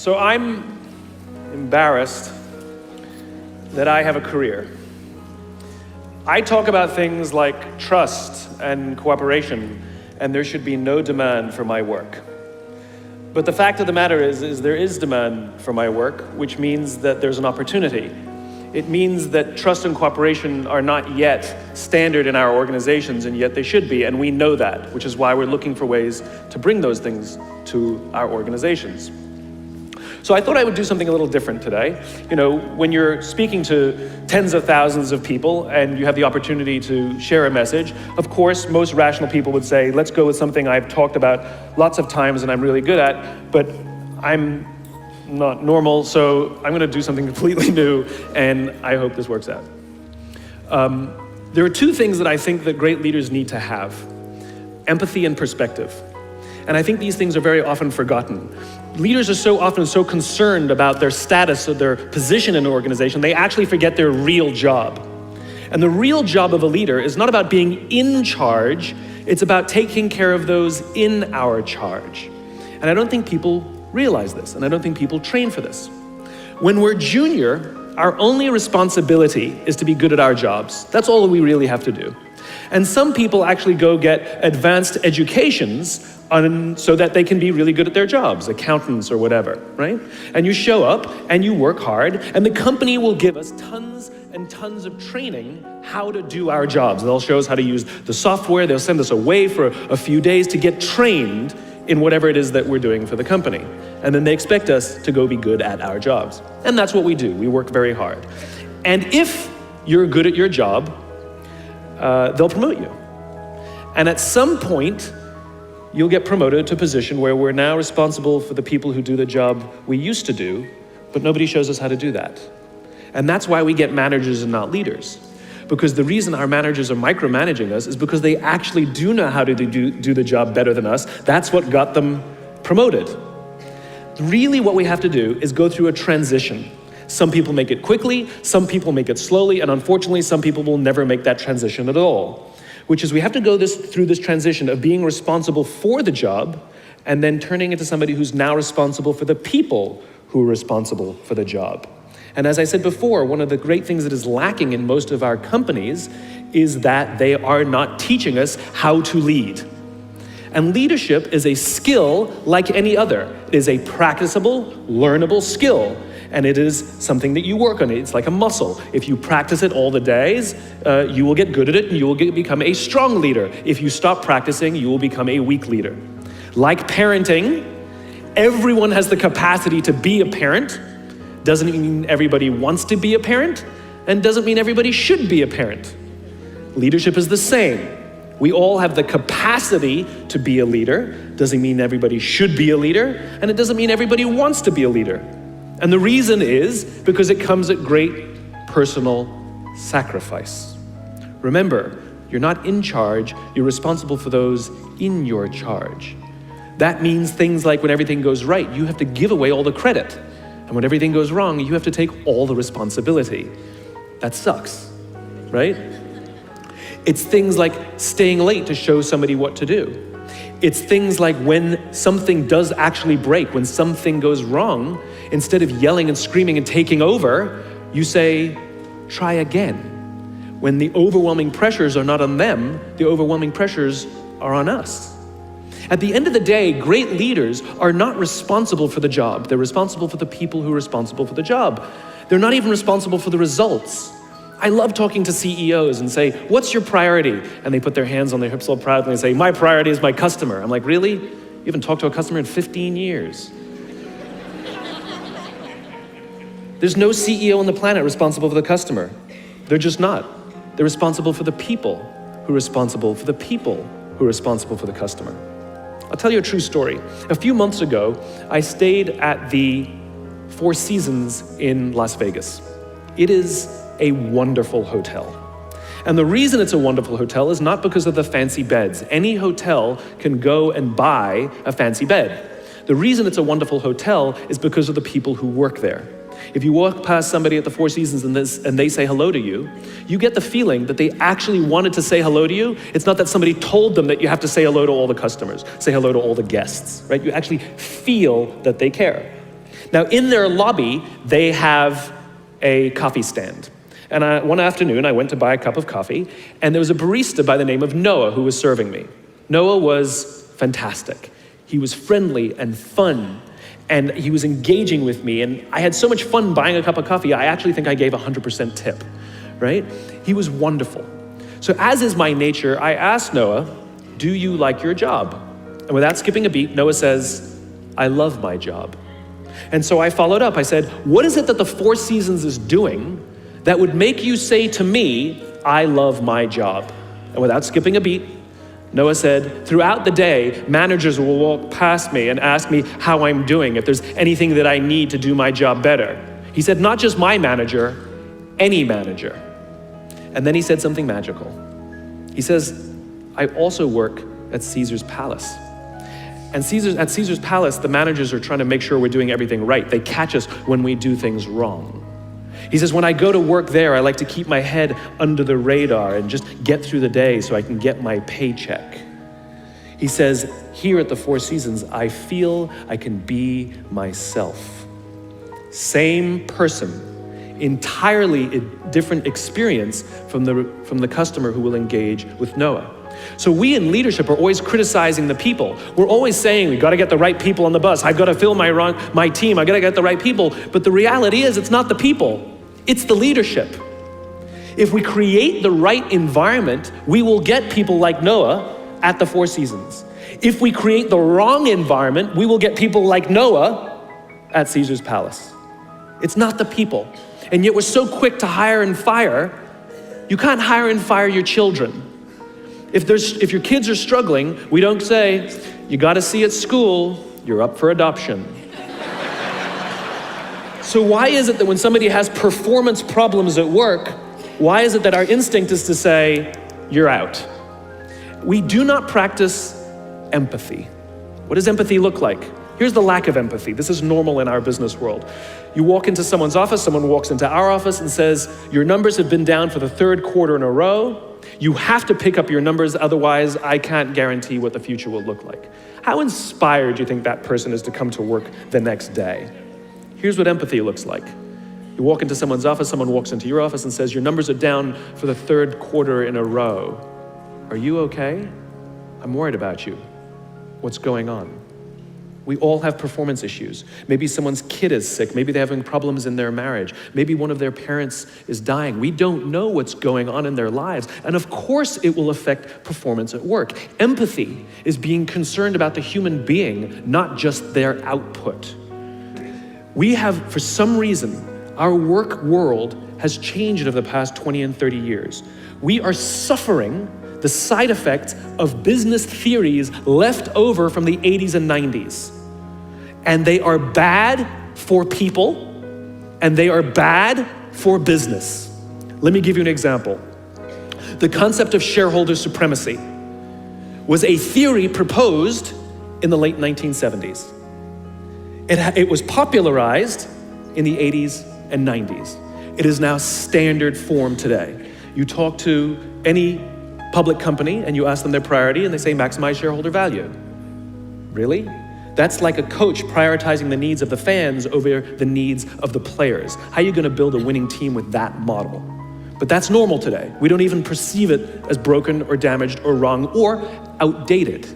So I'm embarrassed that I have a career. I talk about things like trust and cooperation, and there should be no demand for my work. But the fact of the matter is there is demand for my work, which means that there's an opportunity. It means that trust and cooperation are not yet standard in our organizations, and yet they should be, and we know that, which is why we're looking for ways to bring those things to our organizations. So I thought I would do something a little different today. You know, when you're speaking to tens of thousands of people and you have the opportunity to share a message, of course, most rational people would say, let's go with something I've talked about lots of times and I'm really good at, but I'm not normal, so I'm gonna do something completely new, and I hope this works out. There are two things that I think that great leaders need to have: empathy and perspective. And I think these things are very often forgotten. Leaders are so often so concerned about their status or their position in an organization, they actually forget their real job. And the real job of a leader is not about being in charge, it's about taking care of those in our charge. And I don't think people realize this, and I don't think people train for this. When we're junior, our only responsibility is to be good at our jobs. That's all we really have to do. And some people actually go get advanced educations so that they can be really good at their jobs, accountants or whatever, right? And you show up and you work hard, and the company will give us tons and tons of training how to do our jobs. They'll show us how to use the software, they'll send us away for a few days to get trained in whatever it is that we're doing for the company. And then they expect us to go be good at our jobs. And that's what we do, we work very hard. And if you're good at your job, they'll promote you. And at some point, you'll get promoted to a position where we're now responsible for the people who do the job we used to do, but nobody shows us how to do that. And that's why we get managers and not leaders. Because the reason our managers are micromanaging us is because they actually do know how to do the job better than us. That's what got them promoted. Really what we have to do is go through a transition. Some people make it quickly, some people make it slowly, and unfortunately some people will never make that transition at all. Which is we have to go through this transition of being responsible for the job and then turning into somebody who's now responsible for the people who are responsible for the job. And as I said before, one of the great things that is lacking in most of our companies is that they are not teaching us how to lead. And leadership is a skill like any other. It is a practicable, learnable skill. And it is something that you work on. It's like a muscle. If you practice it all the days, you will get good at it and you will become a strong leader. If you stop practicing, you will become a weak leader. Like parenting, everyone has the capacity to be a parent. Doesn't mean everybody wants to be a parent, and doesn't mean everybody should be a parent. Leadership is the same. We all have the capacity to be a leader. Doesn't mean everybody should be a leader, and it doesn't mean everybody wants to be a leader. And the reason is because it comes at great personal sacrifice. Remember, you're not in charge, you're responsible for those in your charge. That means things like when everything goes right, you have to give away all the credit. And when everything goes wrong, you have to take all the responsibility. That sucks, right? It's things like staying late to show somebody what to do. It's things like when something does actually break, when something goes wrong, instead of yelling and screaming and taking over, you say, try again. When the overwhelming pressures are not on them, the overwhelming pressures are on us. At the end of the day, great leaders are not responsible for the job. They're responsible for the people who are responsible for the job. They're not even responsible for the results. I love talking to CEOs and say, what's your priority? And they put their hands on their hips all proudly and say, my priority is my customer. I'm like, really? You haven't talked to a customer in 15 years. There's no CEO on the planet responsible for the customer. They're just not. They're responsible for the people who are responsible for the people who are responsible for the customer. I'll tell you a true story. A few months ago, I stayed at the Four Seasons in Las Vegas. It is a wonderful hotel. And the reason it's a wonderful hotel is not because of the fancy beds. Any hotel can go and buy a fancy bed. The reason it's a wonderful hotel is because of the people who work there. If you walk past somebody at the Four Seasons and they say hello to you, you get the feeling that they actually wanted to say hello to you. It's not that somebody told them that you have to say hello to all the customers, say hello to all the guests, right? You actually feel that they care. Now, in their lobby, they have a coffee stand. And one afternoon, I went to buy a cup of coffee, and there was a barista by the name of Noah who was serving me. Noah was fantastic. He was friendly and fun, and he was engaging with me, and I had so much fun buying a cup of coffee, I actually think I gave 100% tip, right? He was wonderful. So as is my nature, I asked Noah, do you like your job? And without skipping a beat, Noah says, I love my job. And so I followed up. I said, what is it that the Four Seasons is doing that would make you say to me, I love my job? And without skipping a beat, Noah said, throughout the day, managers will walk past me and ask me how I'm doing, if there's anything that I need to do my job better. He said, not just my manager, any manager. And then he said something magical. He says, I also work at Caesar's Palace. And at Caesar's Palace, the managers are trying to make sure we're doing everything right. They catch us when we do things wrong. He says, when I go to work there, I like to keep my head under the radar and just get through the day so I can get my paycheck. He says, here at the Four Seasons, I feel I can be myself. Same person, entirely different experience from the customer who will engage with Noah. So we in leadership are always criticizing the people. We're always saying, we gotta get the right people on the bus. I've gotta fill my team. I gotta get the right people. But the reality is, it's not the people, it's the leadership. If we create the right environment, we will get people like Noah at the Four Seasons. If we create the wrong environment, we will get people like Noah at Caesar's Palace. It's not the people. And yet we're so quick to hire and fire. You can't hire and fire your children. If your kids are struggling, we don't say, you gotta see at school, you're up for adoption. So why is it that when somebody has performance problems at work, why is it that our instinct is to say, you're out? We do not practice empathy. What does empathy look like? Here's the lack of empathy. This is normal in our business world. You walk into someone's office, someone walks into our office and says, your numbers have been down for the third quarter in a row. You have to pick up your numbers, otherwise I can't guarantee what the future will look like. How inspired do you think that person is to come to work the next day? Here's what empathy looks like. You walk into someone's office, someone walks into your office and says, your numbers are down for the third quarter in a row. Are you okay? I'm worried about you. What's going on? We all have performance issues. Maybe someone's kid is sick. Maybe they're having problems in their marriage. Maybe one of their parents is dying. We don't know what's going on in their lives. And of course it will affect performance at work. Empathy is being concerned about the human being, not just their output. We have, for some reason, our work world has changed over the past 20 and 30 years. We are suffering the side effects of business theories left over from the 80s and 90s. And they are bad for people, and they are bad for business. Let me give you an example. The concept of shareholder supremacy was a theory proposed in the late 1970s. It was popularized in the 80s and 90s. It is now standard form today. You talk to any public company and you ask them their priority and they say maximize shareholder value. Really? That's like a coach prioritizing the needs of the fans over the needs of the players. How are you going to build a winning team with that model? But that's normal today. We don't even perceive it as broken or damaged or wrong or outdated.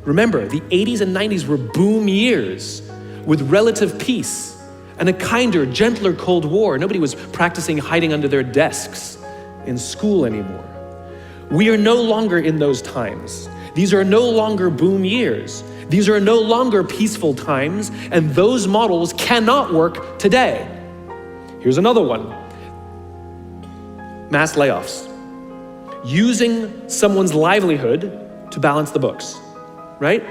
Remember, the 80s and 90s were boom years with relative peace and a kinder, gentler Cold War. Nobody was practicing hiding under their desks in school anymore. We are no longer in those times. These are no longer boom years. These are no longer peaceful times, and those models cannot work today. Here's another one. Mass layoffs. Using someone's livelihood to balance the books, right?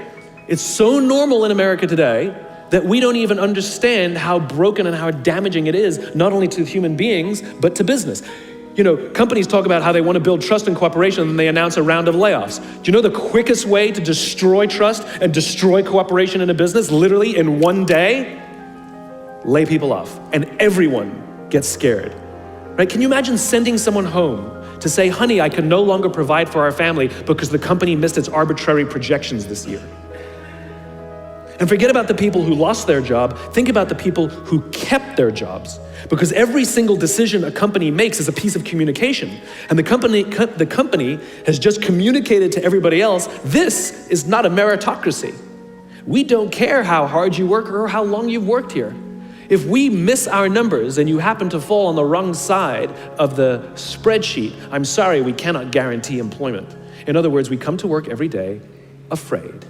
It's so normal in America today that we don't even understand how broken and how damaging it is, not only to human beings, but to business. You know, companies talk about how they want to build trust and cooperation, and they announce a round of layoffs. Do you know the quickest way to destroy trust and destroy cooperation in a business, literally in one day? Lay people off, and everyone gets scared, right? Can you imagine sending someone home to say, honey, I can no longer provide for our family because the company missed its arbitrary projections this year? And forget about the people who lost their job. Think about the people who kept their jobs. Because every single decision a company makes is a piece of communication. And the company has just communicated to everybody else, this is not a meritocracy. We don't care how hard you work or how long you've worked here. If we miss our numbers and you happen to fall on the wrong side of the spreadsheet, I'm sorry, we cannot guarantee employment. In other words, we come to work every day afraid.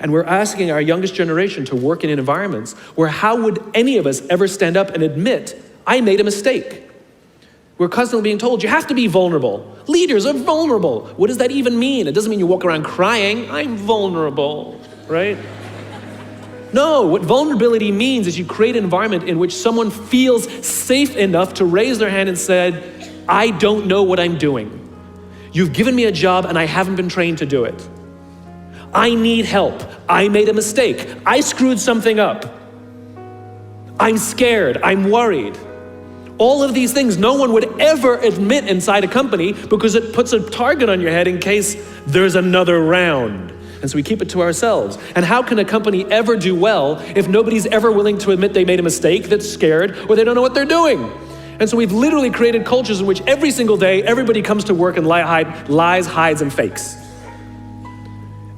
And we're asking our youngest generation to work in environments where how would any of us ever stand up and admit, I made a mistake? We're constantly being told, you have to be vulnerable. Leaders are vulnerable. What does that even mean? It doesn't mean you walk around crying, I'm vulnerable, right? No, what vulnerability means is you create an environment in which someone feels safe enough to raise their hand and said, I don't know what I'm doing. You've given me a job and I haven't been trained to do it. I need help. I made a mistake. I screwed something up. I'm scared. I'm worried. All of these things no one would ever admit inside a company because it puts a target on your head in case there's another round. And so we keep it to ourselves. And how can a company ever do well if nobody's ever willing to admit they made a mistake, that's scared, or they don't know what they're doing? And so we've literally created cultures in which every single day everybody comes to work and lies, hides, and fakes.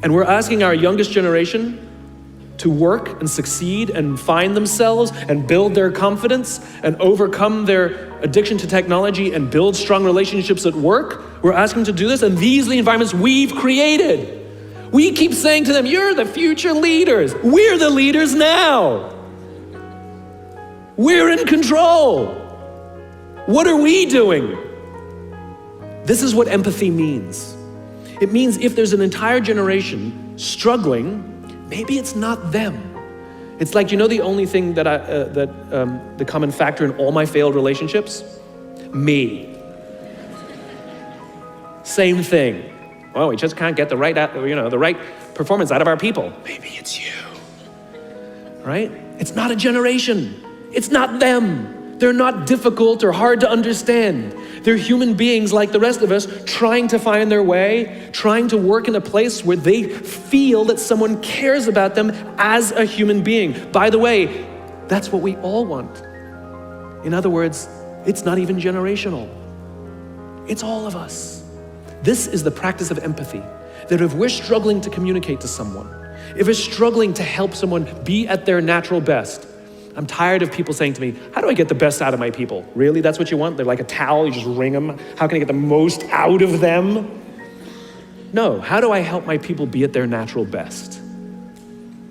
And we're asking our youngest generation to work and succeed and find themselves and build their confidence and overcome their addiction to technology and build strong relationships at work. We're asking them to do this, and these are the environments we've created. We keep saying to them, you're the future leaders. We're the leaders now. We're in control. What are we doing? This is what empathy means. It means if there's an entire generation struggling, maybe it's not them. It's like, you know, the only thing that the common factor in all my failed relationships? Me. Same thing. Well, we just can't get the right performance out of our people. Maybe it's you, right? It's not a generation. It's not them. They're not difficult or hard to understand. They're human beings like the rest of us, trying to find their way, trying to work in a place where they feel that someone cares about them as a human being. By the way, that's what we all want. In other words, it's not even generational. It's all of us. This is the practice of empathy, that if we're struggling to communicate to someone, if we're struggling to help someone be at their natural best, I'm tired of people saying to me, how do I get the best out of my people? Really, that's what you want? They're like a towel, you just wring them. How can I get the most out of them? No, how do I help my people be at their natural best?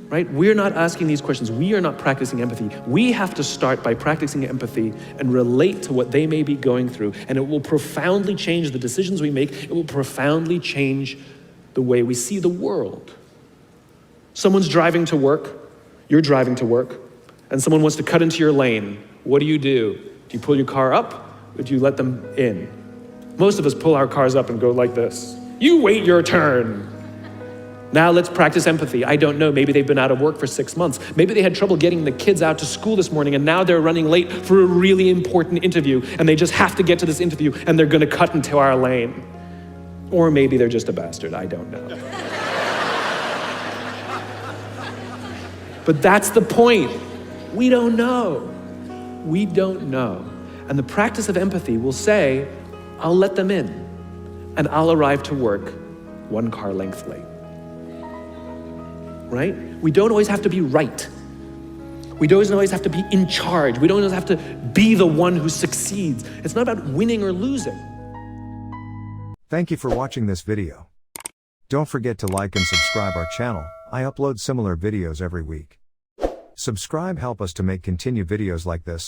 Right? We're not asking these questions. We are not practicing empathy. We have to start by practicing empathy and relate to what they may be going through. And it will profoundly change the decisions we make. It will profoundly change the way we see the world. Someone's driving to work. You're driving to work. And someone wants to cut into your lane. What do? Do you pull your car up or do you let them in? Most of us pull our cars up and go like this. You wait your turn. Now let's practice empathy. I don't know, maybe they've been out of work for 6 months. Maybe they had trouble getting the kids out to school this morning and now they're running late for a really important interview and they just have to get to this interview and they're gonna cut into our lane. Or maybe they're just a bastard, I don't know. But that's the point. We don't know. We don't know. And the practice of empathy will say, I'll let them in and I'll arrive to work 1 car length late. Right? We don't always have to be right. We don't always have to be in charge. We don't always have to be the one who succeeds. It's not about winning or losing. Thank you for watching this video. Don't forget to like and subscribe our channel. I upload similar videos every week. Subscribe help us to make continued videos like this.